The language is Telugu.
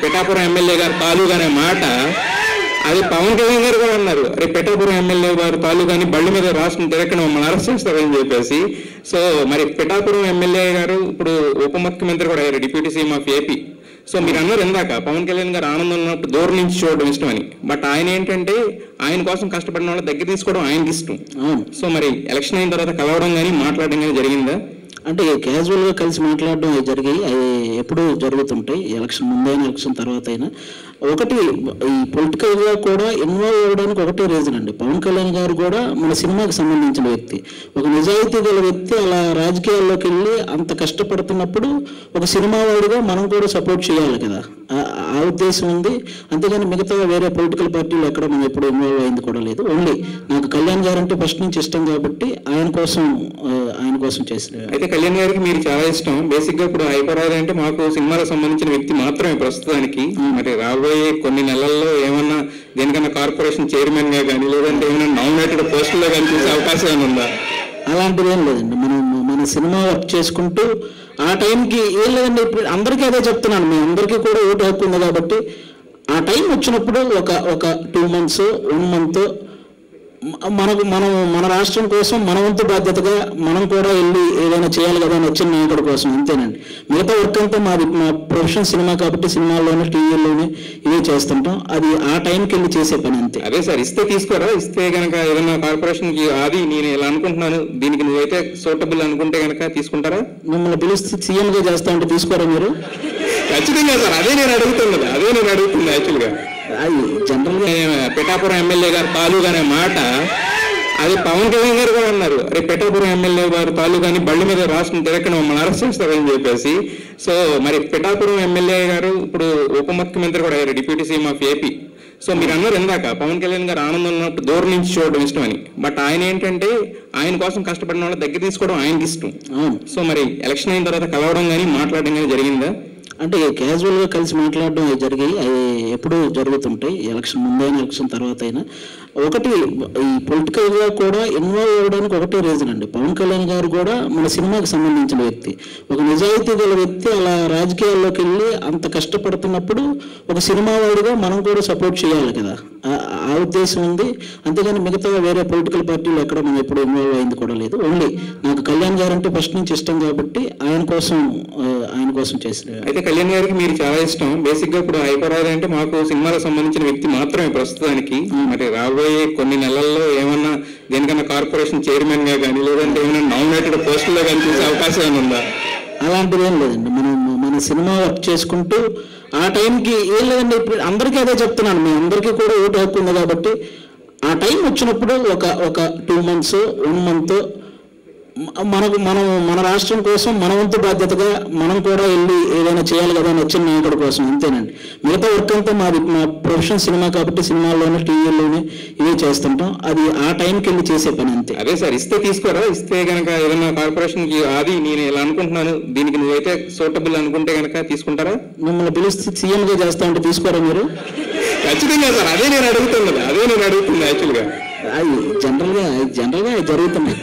పిఠాపురం ఎమ్మెల్యే గారు తాలూకా అనే మాట అది పవన్ కళ్యాణ్ గారు కూడా అన్నారు. రేపు పిఠాపురం ఎమ్మెల్యే గారు తాలూకాని బళ్ళ మీద రాష్ట్రం తిరగడం మమ్మల్ని అరెస్ట్ చేస్తారని చెప్పేసి. సో మరి పిఠాపురం ఎమ్మెల్యే గారు ఇప్పుడు ఉప ముఖ్యమంత్రి కూడా అయ్యారు, deputy CM of AP. So మీరు అన్నారు ఇందాక పవన్ కళ్యాణ్ గారు ఆనందం ఉన్నప్పుడు దూరం నుంచి చూడడం ఇష్టం అని. బట్ ఆయన ఏంటంటే ఆయన కోసం కష్టపడిన వాళ్ళ దగ్గర తీసుకోవడం ఆయనకి ఇష్టం. సో మరి ఎలక్షన్ అయిన తర్వాత కలవడం కానీ మాట్లాడడం కానీ జరిగిందా? అంటే క్యాజువల్గా కలిసి మాట్లాడడం అవి జరిగాయి, అవి ఎప్పుడూ జరుగుతుంటాయి, ఎలక్షన్ ముందైనా ఎలక్షన్ తర్వాత అయినా. ఒకటి ఈ పొలిటికల్గా కూడా ఇన్వాల్వ్ అవ్వడానికి ఒకటే రీజన్ అండి. పవన్ కళ్యాణ్ గారు కూడా మన సినిమాకి సంబంధించిన వ్యక్తి, ఒక నిజాయితీ గల వ్యక్తి. అలా రాజకీయాల్లోకి వెళ్ళి అంత కష్టపడుతున్నప్పుడు ఒక సినిమా వాడిగా మనం కూడా సపోర్ట్ చేయాలి కదా, ఆ ఉద్దేశం ఉంది. అంతేగాని మిగతా వేరే పొలిటికల్ పార్టీలు ఎక్కడ మనం ఎప్పుడు ఇన్వాల్వ్ అయింది కూడా లేదు. ఓన్లీ నాకు కళ్యాణ్ గారు అంటే ఫస్ట్ నుంచి ఇష్టం కాబట్టి ఆయన కోసం చేసిన. అయితే కళ్యాణ్ గారికి మీరు చాలా ఇష్టం. బేసిక్ గా ఇప్పుడు అయిపోరాదు అంటే మాకు సినిమాలకు సంబంధించిన వ్యక్తి మాత్రమే ప్రస్తుతానికి. మరి రాబోయే కొన్ని నెలల్లో ఏమన్నా దేనికన్నా కార్పొరేషన్ చైర్మన్ గా కానీ లేదంటే ఏమైనా నామినేటెడ్ పోస్టుల్లో కానీ చూసే అవకాశం ఏమైనా ఉందా? అలాంటిది ఏం లేదండి. మన సినిమా వర్క్ చేసుకుంటూ ఆ టైంకి ఏం లేదండి. ఇప్పుడు అందరికీ అదే చెప్తున్నాను, మీ అందరికీ కూడా ఓటు హక్కు ఉంది కాబట్టి ఆ టైం వచ్చినప్పుడు ఒక 2 months 1 month మన రాష్ట్రం కోసం మన వంతు బాధ్యతగా మనం కూడా వెళ్ళి ఏదైనా చేయాలి కదా నచ్చిన నాయకుడి కోసం, అంతేనండి. మిగతా వర్క్ అంతా మా ప్రొఫెషన్ సినిమా కాబట్టి సినిమాల్లోనే టీవీల్లోనే ఇవే చేస్తుంటాం. అది ఆ టైంకి వెళ్ళి చేసే పని అంతే. అదే సార్, ఇస్తే తీసుకోరా? ఇస్తే కనుక ఏదైనా కార్పొరేషన్కి అది నేను ఇలా అనుకుంటున్నాను, దీనికి నువ్వైతే సూటబుల్ అనుకుంటే కనుక తీసుకుంటారా? మిమ్మల్ని పిలిస్తే సీఎంగా చేస్తా అంటే తీసుకోరా మీరు? ఖచ్చితంగా సార్, అదే నేను అడుగుతుంది యాక్చువల్గా. జనరల్గా పిఠాపురం ఎమ్మెల్యే గారు తాలూకా అనే మాట అది పవన్ కళ్యాణ్ గారు కూడా అన్నారు. రేపు పిఠాపురం ఎమ్మెల్యే గారు తాలూకాని బళ్ళ మీద రాష్ట్రం తిరగడం మమ్మల్ని అరెస్ట్ చేస్తారని చెప్పేసి. సో మరి పిఠాపురం ఎమ్మెల్యే గారు ఇప్పుడు ఉప ముఖ్యమంత్రి కూడా అయ్యారు, deputy CM of AP. So మీరు అన్నారు ఇందాక పవన్ కళ్యాణ్ గారు ఆనందం ఉన్నప్పుడు దూరం నుంచి చూడడం ఇష్టం అని. బట్ ఆయన ఏంటంటే ఆయన కోసం కష్టపడిన వాళ్ళ దగ్గర తీసుకోవడం ఆయనకి ఇష్టం. సో మరి ఎలక్షన్ అయిన తర్వాత కలవడం కానీ మాట్లాడడం కానీ జరిగిందా? అంటే క్యాజువల్గా కలిసి మాట్లాడడం అవి జరిగాయి, అవి ఎప్పుడూ జరుగుతుంటాయి, ఎలక్షన్ ముందైనా ఎలక్షన్ తర్వాత అయినా. ఒకటి ఈ పొలిటికల్గా కూడా ఇన్వాల్వ్ అవ్వడానికి ఒకటే రీజన్ అండి. పవన్ కళ్యాణ్ గారు కూడా మన సినిమాకి సంబంధించిన వ్యక్తి, ఒక నిజాయితీ గల వ్యక్తి. అలా రాజకీయాల్లోకి వెళ్ళి అంత కష్టపడుతున్నప్పుడు ఒక సినిమా వాడిగా మనం కూడా సపోర్ట్ చేయాలి కదా, ఆ ఉద్దేశం ఉంది. అంతేగాని మిగతా వేరే పొలిటికల్ పార్టీలు ఎక్కడ మనం ఎప్పుడు ఇన్వాల్వ్ అయింది కూడా లేదు. ఓన్లీ నాకు కళ్యాణ్ గారు అంటే ఫస్ట్ నుంచి ఇష్టం కాబట్టి ఆయన కోసం చేసిన. అయితే కళ్యాణ్ గారికి మీరు చాలా ఇష్టం. బేసిక్ గా ఇప్పుడు అయిపోరాదు అంటే మాకు సినిమాలకు సంబంధించిన వ్యక్తి మాత్రమే ప్రస్తుతానికి. మరి రాబోయే కొన్ని నెలల్లో ఏమన్నా దేనికన్నా కార్పొరేషన్ చైర్మన్ గా కానీ లేదంటే ఏమైనా నామినేటెడ్ పోస్టుల్లో కానీ చూసే అవకాశం ఏమైనా ఉందా? అలాంటిది ఏం లేదండి. మన సినిమా వర్క్ చేసుకుంటూ ఆ టైంకి ఏం లేదండి. ఇప్పుడు అందరికీ అదే చెప్తున్నాను, మీ అందరికీ కూడా ఓటు హక్కు ఉంది కాబట్టి ఆ టైం వచ్చినప్పుడు ఒక 2 months 1 month మన రాష్ట్రం కోసం మన వంతు బాధ్యతగా మనం కూడా వెళ్ళి ఏదైనా చేయాలి కదా నచ్చిన నాయకుడి కోసం, అంతేనండి. మిగతా వర్క్ అంతా మా ప్రొఫెషన్ సినిమా కాబట్టి సినిమాల్లోనే టీవీల్లోనే ఇవే చేస్తుంటాం. అది ఆ టైంకి వెళ్ళి చేసే పని అంతే. అదే సార్, ఇస్తే తీసుకోరా? ఇస్తే కనుక ఏదైనా కార్పొరేషన్కి అది నేను ఇలా అనుకుంటున్నాను, దీనికి నువ్వైతే సూటబుల్ అనుకుంటే కనుక తీసుకుంటారా? మిమ్మల్ని పిలిస్తే సీఎంగా చేస్తా అంటే తీసుకోరా మీరు? ఖచ్చితంగా సార్, అదే నేను అడుగుతుంది యాక్చువల్గా. జనరల్గా జరుగుతున్నాయి.